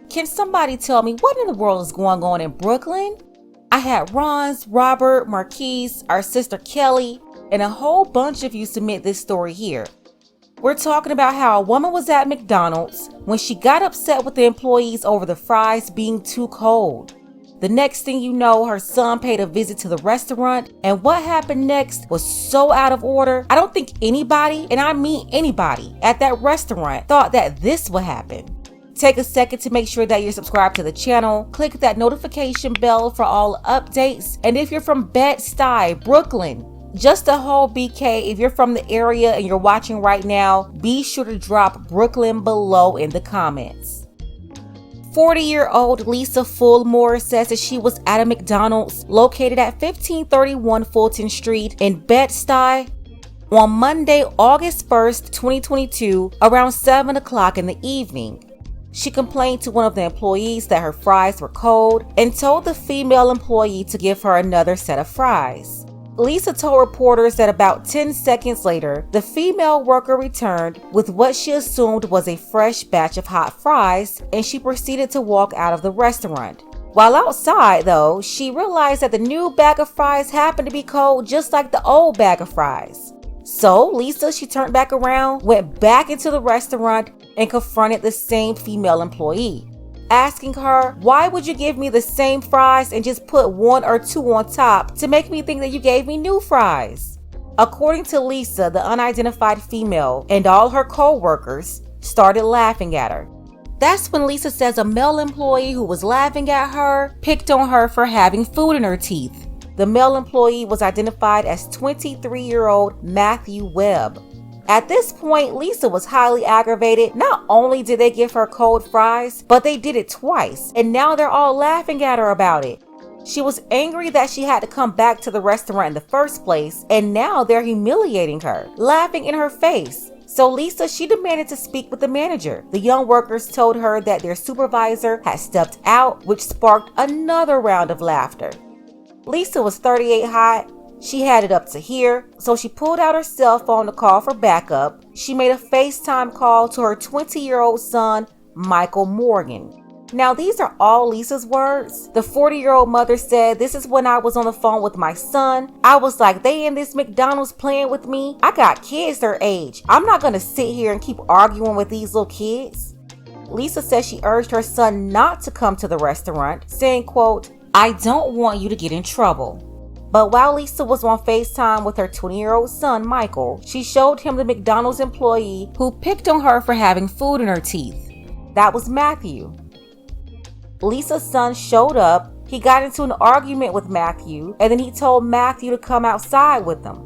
Can somebody tell me what in the world is going on in Brooklyn? I had Ron's, Robert, Marquise, our sister Kelly, and a whole bunch of you submit this story here. We're talking about how a woman was at McDonald's when she got upset with the employees over the fries being too cold. The next thing you know, her son paid a visit to the restaurant, and what happened next was so out of order. I don't think anybody, and I mean anybody, at that restaurant thought that this would happen. Take a second to make sure that you're subscribed to the channel. Click that notification bell for all updates. And if you're from Bed-Stuy, Brooklyn, just a whole BK, if you're from the area and you're watching right now, be sure to drop Brooklyn below in the comments. 40-year-old Lisa Fullmore says that she was at a McDonald's located at 1531 Fulton Street in Bed-Stuy on Monday, August 1st, 2022, around 7 o'clock in the evening. She complained to one of the employees that her fries were cold and told the female employee to give her another set of fries. Lisa told reporters that about 10 seconds later, the female worker returned with what she assumed was a fresh batch of hot fries, and she proceeded to walk out of the restaurant. While outside, though, she realized that the new bag of fries happened to be cold just like the old bag of fries. So Lisa, she turned back around, went back into the restaurant, and confronted the same female employee, asking her, "Why would you give me the same fries and just put one or two on top to make me think that you gave me new fries?" According to Lisa, the unidentified female and all her co-workers started laughing at her. That's when Lisa says a male employee who was laughing at her picked on her for having food in her teeth. The male employee was identified as 23-year-old Matthew Webb. At this point, Lisa was highly aggravated. Not only did they give her cold fries, but they did it twice, and now they're all laughing at her about it. She was angry that she had to come back to the restaurant in the first place, and now they're humiliating her, laughing in her face. So Lisa, she demanded to speak with the manager. The young workers told her that their supervisor had stepped out, which sparked another round of laughter. Lisa was 38 hot. She had it up to here, so she pulled out her cell phone to call for backup. She made a FaceTime call to her 20-year-old son, Michael Morgan. Now, these are all Lisa's words. The 40-year-old mother said, "This is when I was on the phone with my son. I was like, they in this McDonald's playing with me. I got kids their age. I'm not gonna sit here and keep arguing with these little kids." Lisa says she urged her son not to come to the restaurant, saying, quote, "I don't want you to get in trouble." But while Lisa was on FaceTime with her 20-year-old son, Michael, she showed him the McDonald's employee who picked on her for having food in her teeth. That was Matthew. Lisa's son showed up. He got into an argument with Matthew, and then he told Matthew to come outside with him.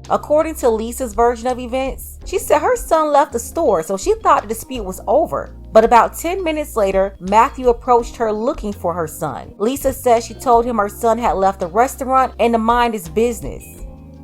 According to Lisa's version of events, she said her son left the store, so she thought the dispute was over. But about 10 minutes later, Matthew approached her looking for her son. Lisa says she told him her son had left the restaurant and to mind his business.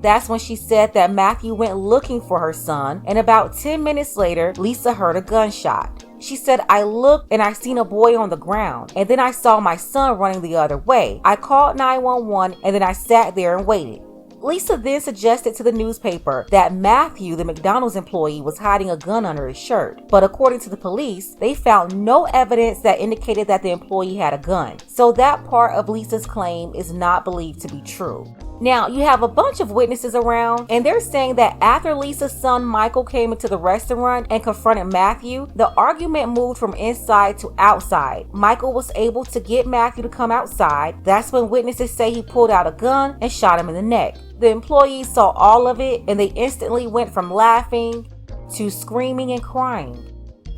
That's when she said that Matthew went looking for her son, and about 10 minutes later, Lisa heard a gunshot. She said, "I looked and I seen a boy on the ground, and then I saw my son running the other way. I called 911 and then I sat there and waited." Lisa then suggested to the newspaper that Matthew, the McDonald's employee, was hiding a gun under his shirt. But according to the police, they found no evidence that indicated that the employee had a gun. So that part of Lisa's claim is not believed to be true. Now, you have a bunch of witnesses around, and they're saying that after Lisa's son Michael came into the restaurant and confronted Matthew, the argument moved from inside to outside. Michael was able to get Matthew to come outside. That's when witnesses say he pulled out a gun and shot him in the neck. The employees saw all of it, and they instantly went from laughing to screaming and crying.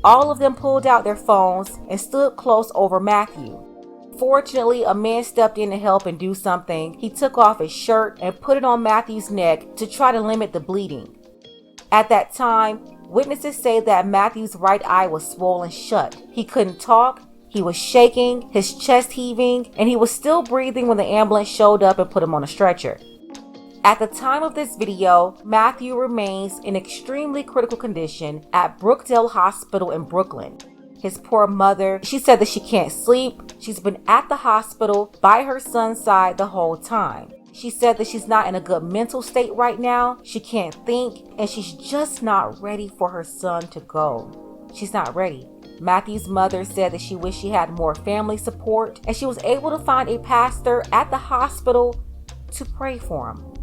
All of them pulled out their phones and stood close over Matthew. Fortunately, a man stepped in to help and do something. He took off his shirt and put it on Matthew's neck to try to limit the bleeding. At that time, witnesses say that Matthew's right eye was swollen shut. He couldn't talk, he was shaking, his chest heaving, and he was still breathing when the ambulance showed up and put him on a stretcher. At the time of this video, Matthew remains in extremely critical condition at Brookdale Hospital in Brooklyn. His poor mother, she said that she can't sleep. She's been at the hospital by her son's side the whole time. She said that she's not in a good mental state right now. She can't think, and she's just not ready for her son to go. She's not ready. Matthew's mother said that she wished she had more family support, and she was able to find a pastor at the hospital to pray for him.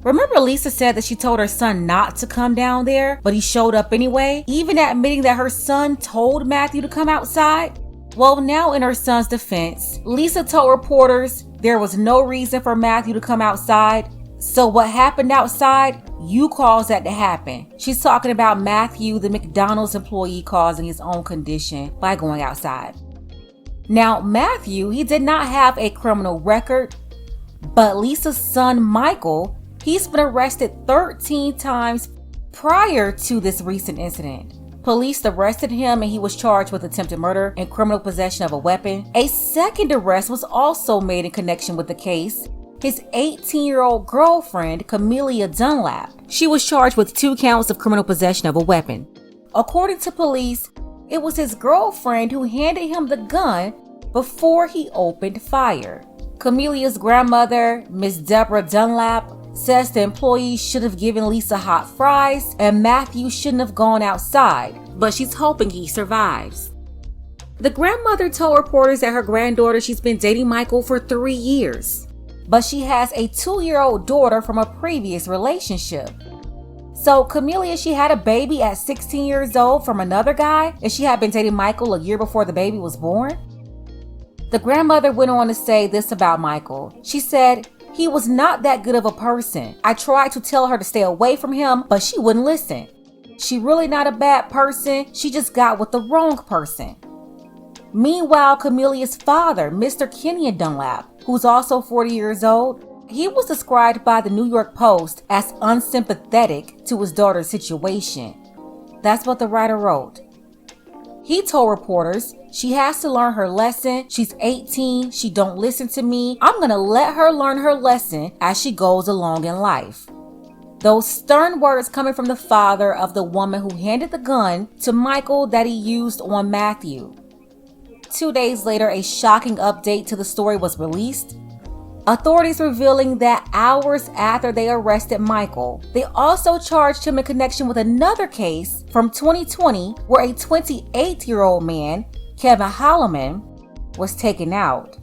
Remember, Lisa said that she told her son not to come down there, but he showed up anyway, even admitting that her son told Matthew to come outside? Well, now in her son's defense, Lisa told reporters there was no reason for Matthew to come outside. So what happened outside, you caused that to happen. She's talking about Matthew, the McDonald's employee, causing his own condition by going outside. Now, Matthew, he did not have a criminal record, but Lisa's son, Michael, he's been arrested 13 times prior to this recent incident. Police arrested him and he was charged with attempted murder and criminal possession of a weapon. A second arrest was also made in connection with the case. His 18-year-old girlfriend, Camelia Dunlap. She was charged with 2 counts of criminal possession of a weapon. According to police, it was his girlfriend who handed him the gun before he opened fire. Camelia's grandmother, Miss Deborah Dunlap, says the employees should have given Lisa hot fries and Matthew shouldn't have gone outside, but she's hoping he survives. The grandmother told reporters that her granddaughter, she's been dating Michael for 3 years, but she has a 2-year-old daughter from a previous relationship. So Camelia, she had a baby at 16 years old from another guy, and she had been dating Michael a year before the baby was born. The grandmother went on to say this about Michael. She said, "He was not that good of a person. I tried to tell her to stay away from him, but she wouldn't listen. She really not a bad person. She just got with the wrong person." Meanwhile, Camelia's father, Mr. Kenyon Dunlap, who's also 40 years old, he was described by the New York Post as unsympathetic to his daughter's situation. That's what the writer wrote. He told reporters, "She has to learn her lesson. She's 18. She don't listen to me. I'm going to let her learn her lesson as she goes along in life." Those stern words coming from the father of the woman who handed the gun to Michael that he used on Matthew. 2 days later, a shocking update to the story was released. Authorities revealing that hours after they arrested Michael, they also charged him in connection with another case from 2020 where a 28-year-old man, Kevin Holloman, was taken out.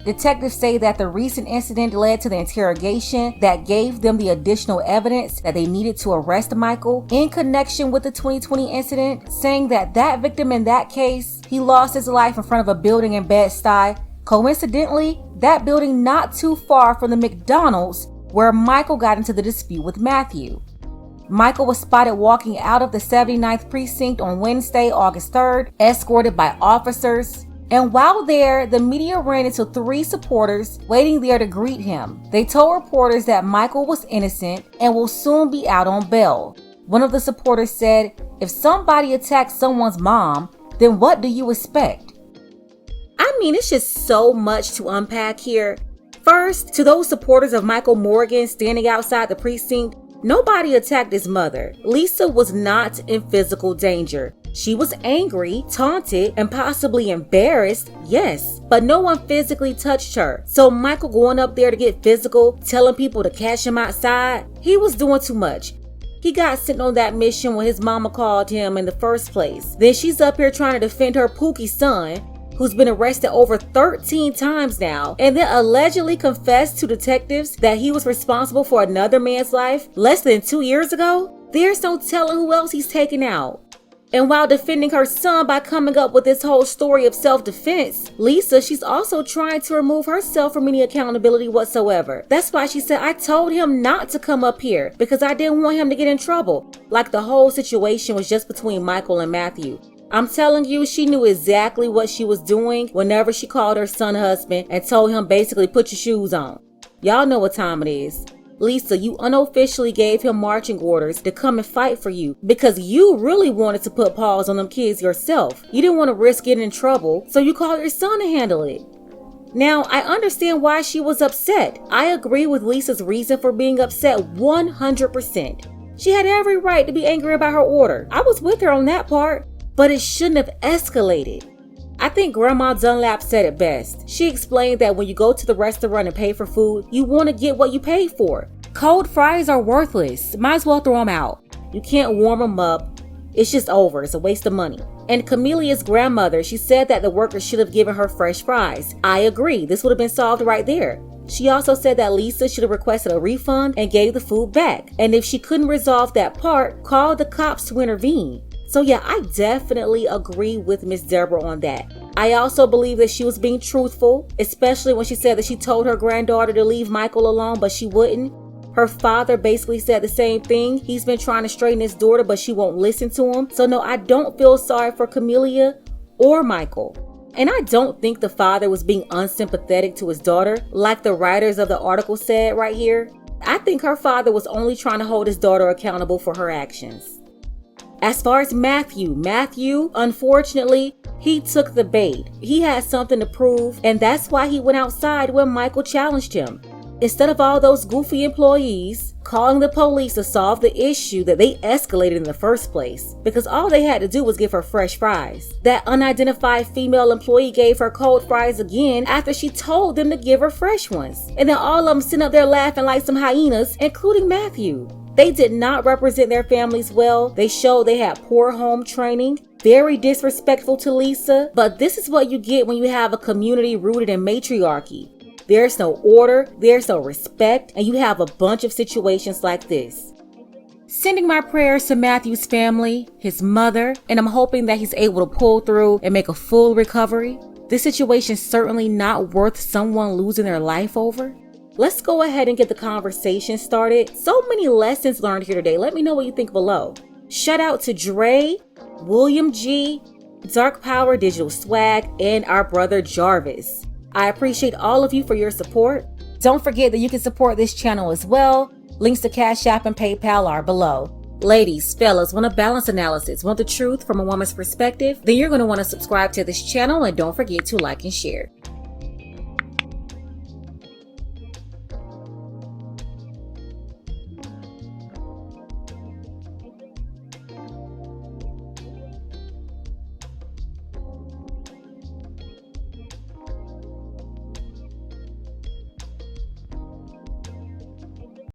Detectives say that the recent incident led to the interrogation that gave them the additional evidence that they needed to arrest Michael in connection with the 2020 incident, saying that that victim in that case, he lost his life in front of a building in Bed-Stuy. Coincidentally, that building not too far from the McDonald's where Michael got into the dispute with Matthew. Michael was spotted walking out of the 79th precinct on Wednesday, August 3rd, escorted by officers. And while there, the media ran into 3 supporters waiting there to greet him. They told reporters that Michael was innocent and will soon be out on bail. One of the supporters said, "If somebody attacks someone's mom, then what do you expect?" I mean, it's just so much to unpack here. First, to those supporters of Michael Morgan standing outside the precinct, nobody attacked his mother. Lisa was not in physical danger. She was angry, taunted, and possibly embarrassed, yes, but no one physically touched her. So Michael going up there to get physical, telling people to catch him outside, he was doing too much. He got sent on that mission when his mama called him in the first place. Then she's up here trying to defend her Pookie son, who's been arrested over 13 times now, and then allegedly confessed to detectives that he was responsible for another man's life less than 2 years ago. There's no telling who else he's taken out. And while defending her son by coming up with this whole story of self-defense, Lisa, she's also trying to remove herself from any accountability whatsoever. That's why she said, "I told him not to come up here because I didn't want him to get in trouble." Like the whole situation was just between Michael and Matthew. I'm telling you, she knew exactly what she was doing whenever she called her son husband and told him basically, "Put your shoes on." Y'all know what time it is. Lisa, you unofficially gave him marching orders to come and fight for you because you really wanted to put paws on them kids yourself. You didn't want to risk getting in trouble, so you called your son to handle it. Now, I understand why she was upset. I agree with Lisa's reason for being upset 100%. She had every right to be angry about her order. I was with her on that part, but it shouldn't have escalated. I think Grandma Dunlap said it best. She explained that when you go to the restaurant and pay for food, you want to get what you paid for. Cold fries are worthless. Might as well throw them out. You can't warm them up. It's just over. It's a waste of money. And Camelia's grandmother, she said that the workers should have given her fresh fries. I agree. This would have been solved right there. She also said that Lisa should have requested a refund and gave the food back. And if she couldn't resolve that part, called the cops to intervene. So yeah, I definitely agree with Miss Deborah on that. I also believe that she was being truthful, especially when she said that she told her granddaughter to leave Michael alone, but she wouldn't. Her father basically said the same thing. He's been trying to straighten his daughter, but she won't listen to him. So no, I don't feel sorry for Camelia or Michael. And I don't think the father was being unsympathetic to his daughter, like the writers of the article said right here. I think her father was only trying to hold his daughter accountable for her actions. As far as Matthew, unfortunately, he took the bait. He had something to prove, and that's why he went outside when Michael challenged him. Instead of all those goofy employees calling the police to solve the issue that they escalated in the first place, because all they had to do was give her fresh fries. That unidentified female employee gave her cold fries again after she told them to give her fresh ones. And then all of them sitting up there laughing like some hyenas, including Matthew. They did not represent their families well. They showed they had poor home training, very disrespectful to Lisa. But this is what you get when you have a community rooted in matriarchy. There's no order, there's no respect, and you have a bunch of situations like this. Sending my prayers to Matthew's family, his mother, and I'm hoping that he's able to pull through and make a full recovery. This situation's certainly not worth someone losing their life over. Let's go ahead and get the conversation started. So many lessons learned here today. Let me know what you think below. Shout out to Dre, William G, Dark Power Digital Swag, and our brother Jarvis. I appreciate all of you for your support. Don't forget that you can support this channel as well. Links to Cash App and PayPal are below. Ladies, fellas, want a balanced analysis, want the truth from a woman's perspective? Then you're going to want to subscribe to this channel and don't forget to like and share.